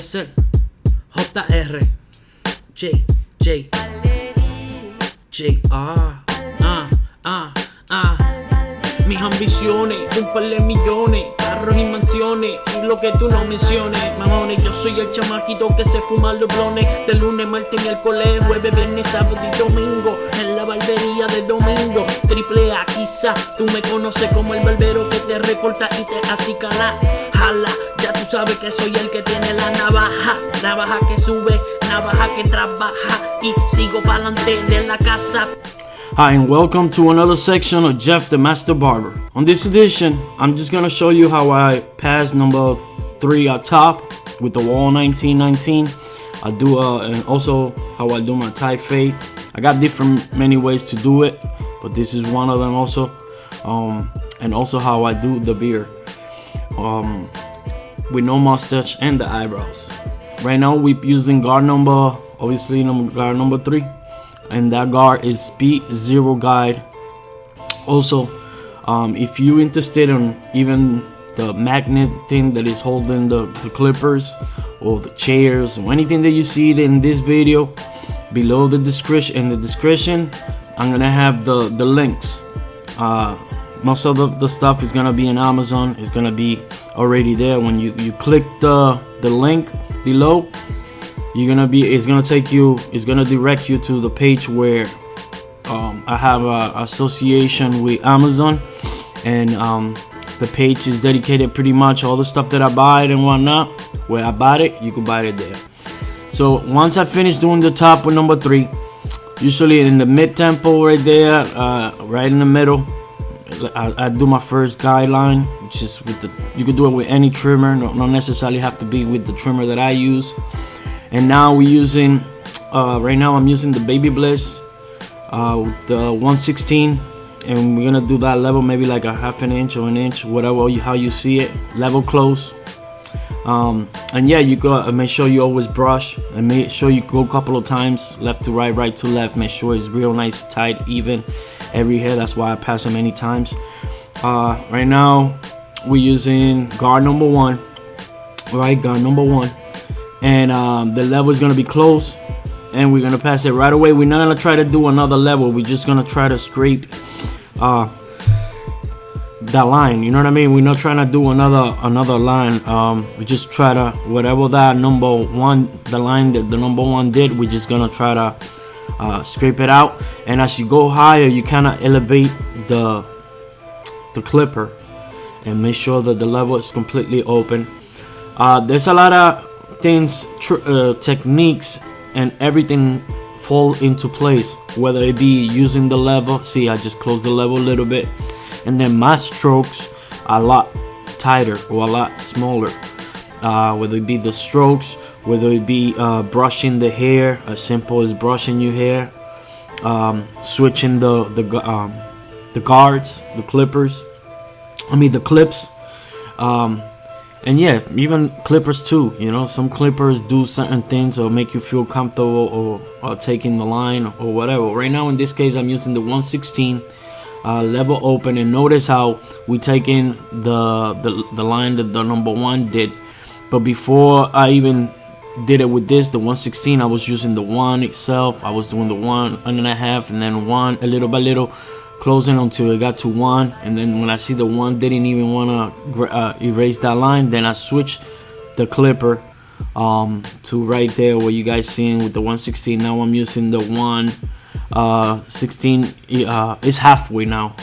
es el JR J Mis ambiciones, un par de millones, carros y mansiones, y lo que tú no menciones, mamones. Yo soy el chamaquito que se fuma los blones, de lunes, martes, miércoles, jueves, viernes, sábado y domingo, en la barbería de domingo. Triple A, quizá tú me conoces como el barbero que te recorta y te acicala. Jala, ya tú sabes que soy el que tiene la navaja, navaja que sube, navaja que trabaja, y sigo pa'lante de la casa. Hi and welcome to another section of Jeff the Master Barber. On this edition, I'm just gonna show you how I pass number 3 at top with the wall 1919. I do and also how I do my Tigh fade. I got many ways to do it, but this is one of them also. And also how I do the beard with no mustache and the eyebrows. Right now we're using guard number, obviously guard number 3. And that guard is Speed Zero Guide. Also, if you're interested in even the magnet thing that is holding the clippers or the chairs or anything that you see in this video, below the description, I'm gonna have the links. Most of the stuff is gonna be in Amazon. It's gonna be already there. When you click the link below, it's gonna direct you to the page where I have an association with Amazon, and the page is dedicated pretty much all the stuff that I buy and whatnot. Where I bought it, you can buy it there. So once I finish doing the top with number 3, usually in the mid tempo right there, right in the middle, I do my first guideline, which is you can do it with any trimmer, not necessarily have to be with the trimmer that I use. And now we're using, right now I'm using the Baby Bliss with the 116, and we're gonna do that level, maybe like a half an inch or an inch, whatever how you see it, level close. And yeah, you gotta make sure you always brush, and make sure you go a couple of times, left to right, right to left. Make sure it's real nice, tight, even every hair. That's why I pass it many times. Right now we're using guard number 1, right? Guard number 1. And the level is gonna be close, and we're gonna pass it right away. We're not gonna try to do another level. We're just gonna try to scrape that line. You know what I mean? We're not trying to do another line. We just try to, whatever that number 1, the line that the number 1 did, we're just gonna try to scrape it out. And as you go higher, you kind of elevate the clipper and make sure that the level is completely open. There's a lot of things, techniques, and everything fall into place, whether it be using the level. See, I just closed the level a little bit, and then my strokes are a lot tighter or a lot smaller, whether it be the strokes, whether it be brushing the hair, as simple as brushing your hair, switching the guards, the clippers, the clips, and yeah, even clippers too. You know, some clippers do certain things or make you feel comfortable, or taking the line or whatever. Right now, in this case, I'm using the 116 level open, and notice how we take in the line that the number 1 did. But before I even did it with this, the 116, I was using the 1 itself. I was doing the 1.5, and then 1 a little by little, closing until it got to 1. And then when I see the 1 didn't even want to erase that line, then I switched the clipper to right there where you guys seeing with the 116. Now I'm using the 116. It's halfway now,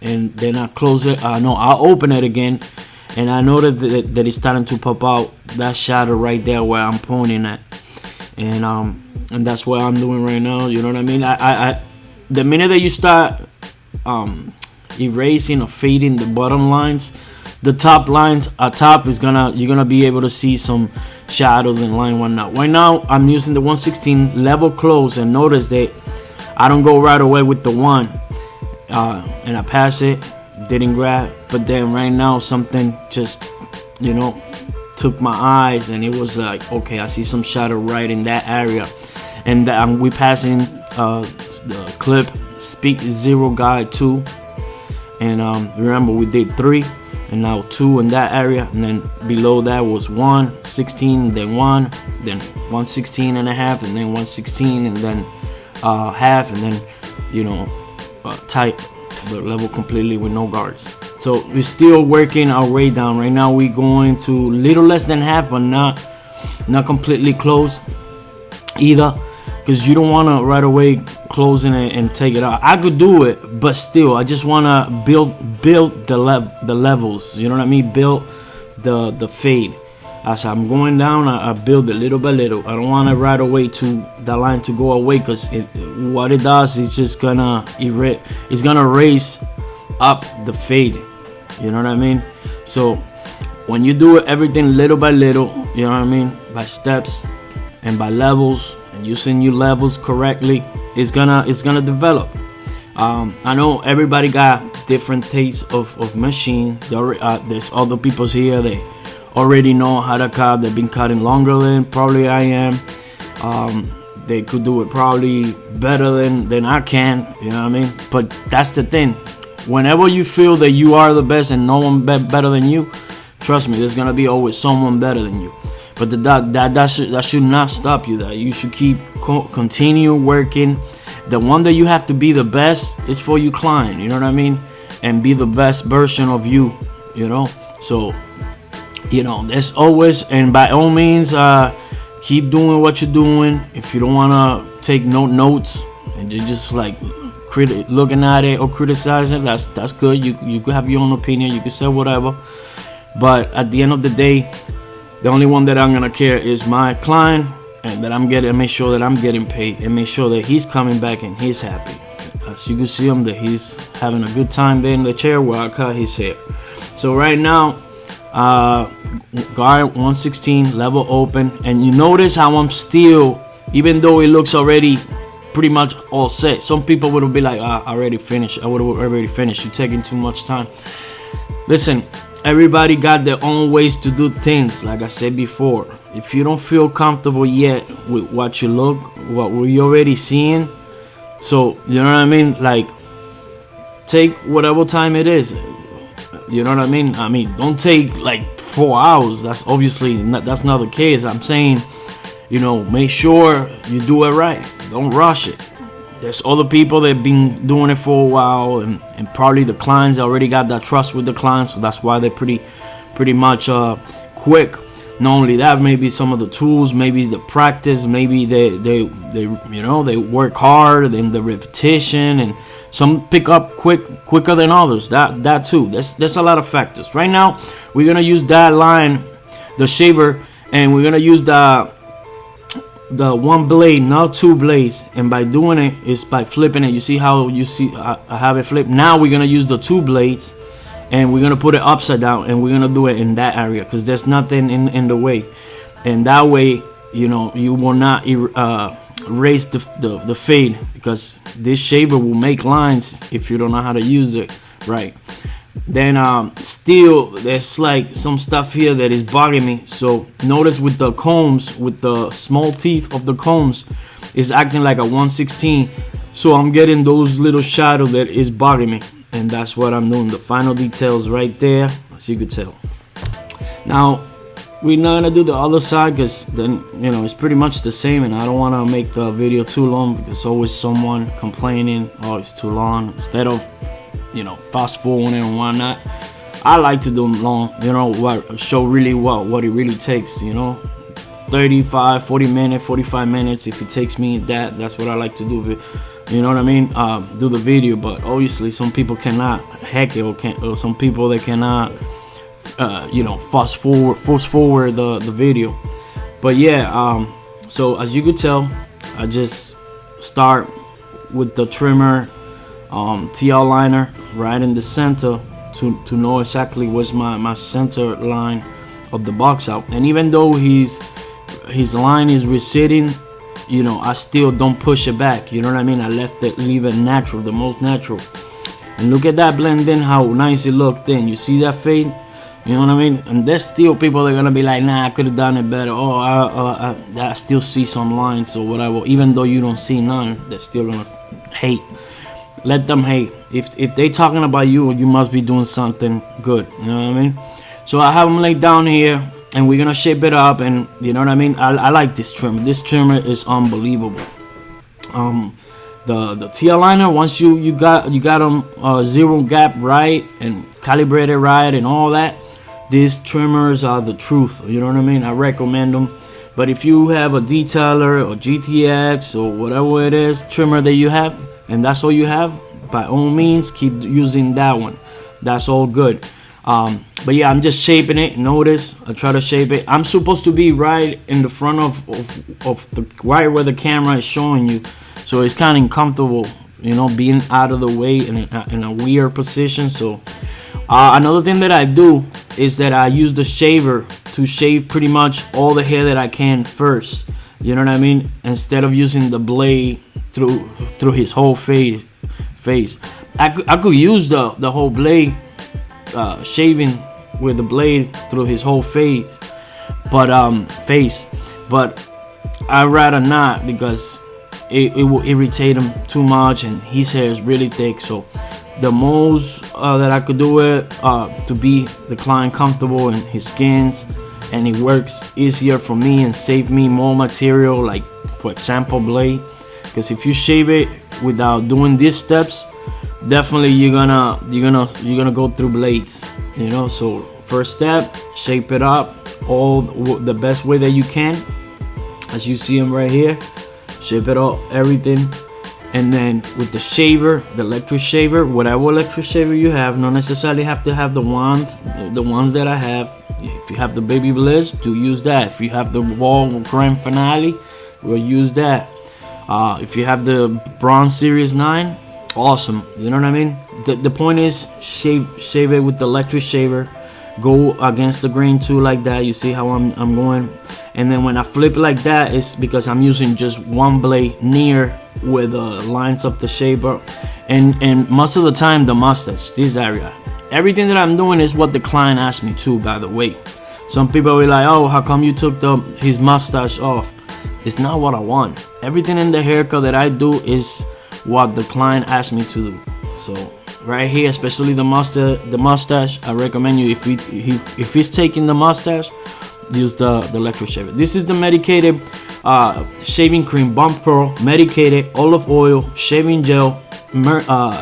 and then I close it. I'll open it again, and I know that it's starting to pop out that shadow right there where I'm pointing at, and that's what I'm doing right now. You know what I mean? The minute that you start erasing or fading the bottom lines, the top lines at top you're gonna be able to see some shadows and line whatnot. Right now I'm using the 116 level close, and notice that I don't go right away with the 1, and I pass it, didn't grab, but then right now something just, you know, took my eyes, and it was like, okay, I see some shadow right in that area. And we passing the clip Speed Zero Guide 2, and remember we did 3, and now 2 in that area, and then below that was 1, 16, then 1, then 116 and a half, and then 116, and then half, and then, you know, tight the level completely with no guards. So we're still working our way down. Right now we're going to little less than half, but not completely closed either, because you don't want to right away closing it and take it out. I could do it, but still I just want to build the levels, you know what I mean, build the fade. As I'm going down, I build it little by little. I don't want it right away to the line to go away, because what it does is just gonna it's gonna raise up the fade, you know what I mean. So when you do everything little by little, you know what I mean, by steps and by levels, and using your levels correctly, it's gonna develop. I know everybody got different tastes of machines. There's other people here, they already know how to cut. They've been cutting longer than probably I am. They could do it probably better than I can, you know what I mean. But that's the thing, whenever you feel that you are the best and no one better than you, trust me, there's gonna be always someone better than you. But that should not stop you. That you should continue working. The one that you have to be the best is for your client, you know what I mean, and be the best version of you, you know. So, you know, there's always, and by all means, keep doing what you're doing. If you don't want to take no notes and you're just like looking at it or criticizing, that's good. You could have your own opinion, you can say whatever, but at the end of the day, the only one that I'm gonna care is my client, and that make sure that I'm getting paid, and make sure that he's coming back and he's happy. As you can see him, that he's having a good time there in the chair where I cut his hair. So right now, guard 116, level open, and you notice how I'm still, even though it looks already pretty much all set. Some people would be like, I already finished. I would have already finished. You're taking too much time. Listen, everybody got their own ways to do things. Like I said before, if you don't feel comfortable yet with what we're already seeing, so you know what I mean, like, take whatever time it is, you know what I mean. Don't take like 4 hours. That's obviously that's not the case. I'm saying, you know, make sure you do it right. Don't rush it. There's other people that have been doing it for a while, and probably the clients already got that trust with the clients, so that's why they're pretty much quick. Not only that, maybe some of the tools, maybe the practice, maybe they you know, they work hard and the repetition, and some pick up quicker than others. That too. There's a lot of factors. Right now, we're gonna use that line, the shaver, and we're gonna use the one blade, not 2 blades, and by doing it is by flipping it. You see how I have it flipped. Now we're gonna use the 2 blades, and we're gonna put it upside down, and we're gonna do it in that area, because there's nothing in the way, and that way, you know, you will not erase the fade, because this shaver will make lines if you don't know how to use it right. Then still there's like some stuff here that is bugging me. So notice with the combs, with the small teeth of the combs, is acting like a 116. So I'm getting those little shadows that is bugging me, and that's what I'm doing. The final details right there, as you could tell. Now we're not gonna do the other side, because then, you know, it's pretty much the same, and I don't want to make the video too long, because there's always someone complaining, oh, it's too long. Instead of, you know, fast forwarding and whatnot, I like to do them long, you know, show really what it really takes, you know, 35, 40 minutes, 45 minutes. If it takes me that's what I like to do, you know what I mean, do the video. But obviously some people cannot hack it, or some people that cannot you know, fast forward the video. But yeah, so as you could tell, I just start with the trimmer TL liner right in the center to know exactly what's my center line of the box out. And even though his line is receding, you know, I still don't push it back, you know what I mean. I leave it natural, the most natural. And look at that blend in, how nice it looked in. You see that fade, you know what I mean. And there's still people that are gonna be like, nah, I could have done it better. Oh, I still see some lines or whatever. Even though you don't see none, they're still gonna hate. let them hate. If they talking about you, you must be doing something good. You know what I mean? So I have them laid down here, and we're gonna shape it up, and you know what I mean. I like this trimmer. This trimmer is unbelievable. The T aligner, once you got them zero gap right and calibrated right and all that, these trimmers are the truth. You know what I mean? I recommend them. But if you have a detailer or GTX or whatever it is trimmer that you have, and that's all you have, by all means keep using that one. That's all good. But yeah, I'm just shaping it. Notice I try to shape it. I'm supposed to be right in the front of the right where the camera is showing you, so it's kind of uncomfortable, you know, being out of the way in a weird position. So another thing that I do is that I use the shaver to shave pretty much all the hair that I can first. You know what I mean? Instead of using the blade through his whole face. I could use the whole blade, shaving with the blade through his whole face, but I'd rather not, because it will irritate him too much, and his hair is really thick. So the most that I could do it to be the client comfortable in his skins, and it works easier for me and save me more material, like for example blade. Because if you shave it without doing these steps, definitely you're gonna go through blades, you know. So first step, shape it up all the best way that you can, as you see them right here. Shape it up, everything. And then with the shaver, the electric shaver, whatever electric shaver you have, not necessarily have to have the ones that I have. If you have the Baby Bliss, do use that. If you have the Wall Grand Finale, we'll use that. If you have the Bronze Series 9, awesome. You know what I mean? The point is, shave it with the electric shaver. Go against the grain too, like that. You see how I'm going? And then when I flip like that, it's because I'm using just one blade near where the lines of the shaver, and most of the time the mustache, this area. Everything that I'm doing is what the client asked me to, by the way. Some people will be like, oh, how come you took his mustache off? It's not what I want. Everything in the haircut that I do is what the client asked me to do. So right here, especially the mustache, I recommend you, if he's taking the mustache, use the electric shaver. This is the medicated shaving cream, Bump Pro, medicated olive oil shaving gel.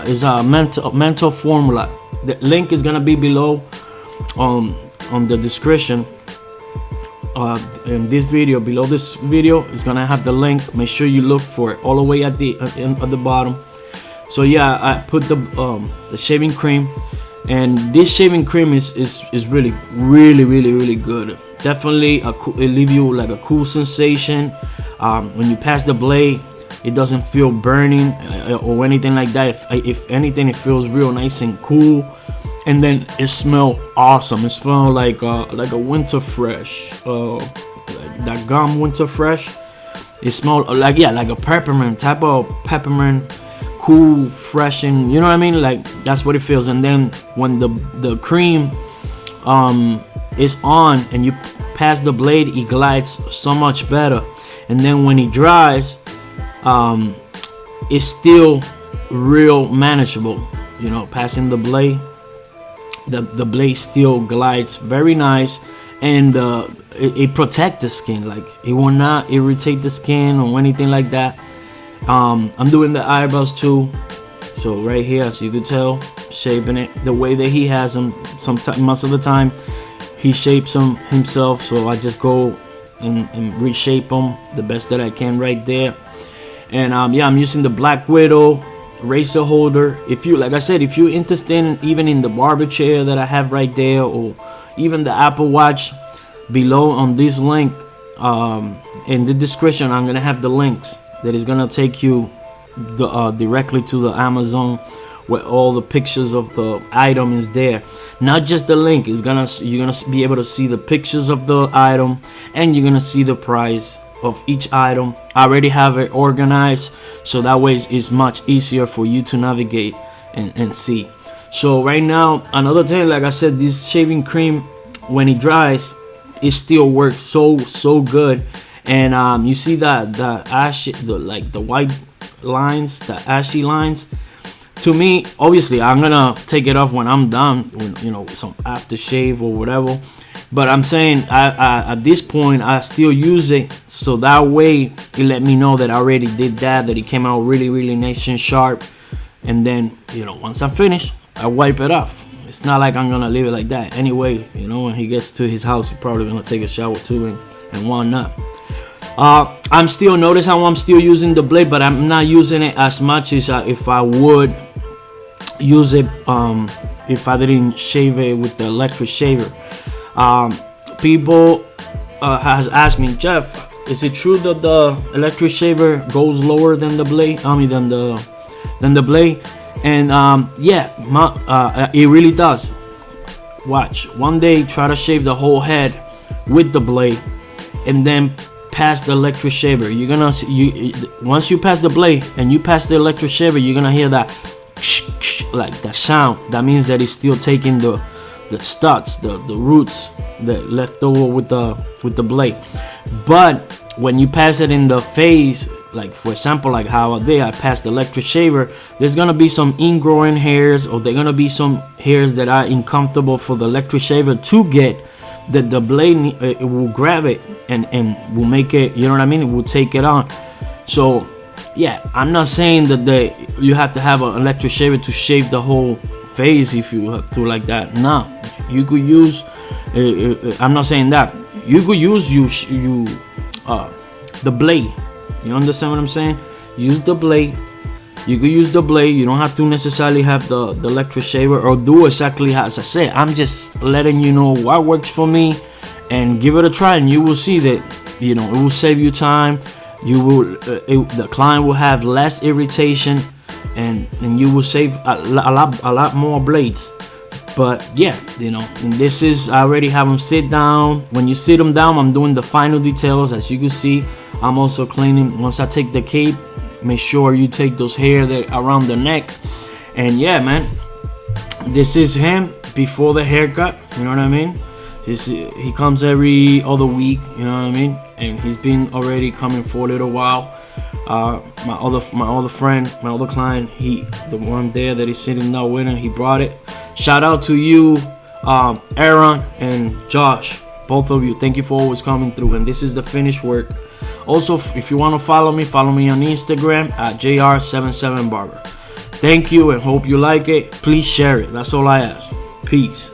Is a mental formula. The link is gonna be below on the description. In this video, below this video is gonna have the link. Make sure you look for it all the way at the bottom. So yeah, I put the shaving cream, and this shaving cream is really good. Definitely it leave you like a cool sensation. When you pass the blade, it doesn't feel burning or anything like that. If anything, it feels real nice and cool. And then it smells awesome. It smells like a winter fresh, like that gum winter fresh. It smells like a peppermint type of peppermint, cool, fresh, and you know what I mean. Like that's what it feels. And then when the cream is on and you pass the blade, it glides so much better. And then when it dries, it's still real manageable. You know, passing the blade. The blade still glides very nice, and it protects the skin. Like it will not irritate the skin or anything like that. I'm doing the eyebrows too, so right here, as you can tell, shaping it the way that he has them. Most of the time he shapes them himself, so I just go and reshape them the best that I can right there. And yeah, I'm using the Black Widow razor holder. If you, like I said, if you're interested even in the barber chair that I have right there, or even the Apple Watch, below on this link in the description, I'm gonna have the links that is gonna take you directly to the Amazon, where all the pictures of the item is there. Not just the link, you're gonna be able to see the pictures of the item, and you're gonna see the price of each item. I already have it organized, so that way it's much easier for you to navigate and see. So right now, another thing, like I said, this shaving cream, when it dries, it still works so good. And you see that the white lines, the ashy lines, to me, obviously, I'm gonna take it off when I'm done, when, you know, some aftershave or whatever. But I'm saying, I at this point, I still use it, so that way it let me know that I already did that it came out really, really nice and sharp. And then, you know, once I'm finished, I wipe it off. It's not like I'm gonna leave it like that. Anyway, you know, when he gets to his house, he's probably gonna take a shower too, and whatnot. I'm still, notice how I'm still using the blade, but I'm not using it as much as if I would use it if I didn't shave it with the electric shaver. People has asked me, Jeff, is it true that the electric shaver goes lower than the blade? Than the blade? And yeah, it really does. Watch. One day, try to shave the whole head with the blade, and then pass the electric shaver. You're gonna see, once you pass the blade and you pass the electric shaver, you're gonna hear that like that sound. That means that it's still taking the studs, the roots that left over with the blade. But when you pass it in the face, like for example, like how I passed the electric shaver, there's gonna be some ingrowing hairs, or there's gonna be some hairs that are uncomfortable for the electric shaver to get, that the blade it will grab it and will make it, you know what I mean, it will take it on. So yeah, I'm not saying that you have to have an electric shaver to shave the whole face if you have to like that. No, you could use I'm not saying that. You could use the blade. You understand what I'm saying? Use the blade. You could use the blade. You don't have to necessarily have the electric shaver, or do exactly as I said. I'm just letting you know what works for me, and give it a try, and you will see that, you know, it will save you time. You will the client will have less irritation, and you will save a lot more blades. But yeah, you know, and this is, I already have them sit down. When you sit them down, I'm doing the final details. As you can see, I'm also cleaning. Once I take the cape, make sure you take those hair that around the neck. And yeah, man, this is him before the haircut. You know what I mean? He comes every other week. You know what I mean? And he's been already coming for a little while. My other friend, my other client, the one there that is sitting now with him, he brought it. Shout out to you, Aaron and Josh, both of you. Thank you for always coming through. And this is the finished work. Also, if you want to follow me on Instagram at JR77Barber. Thank you, and hope you like it. Please share it. That's all I ask. Peace.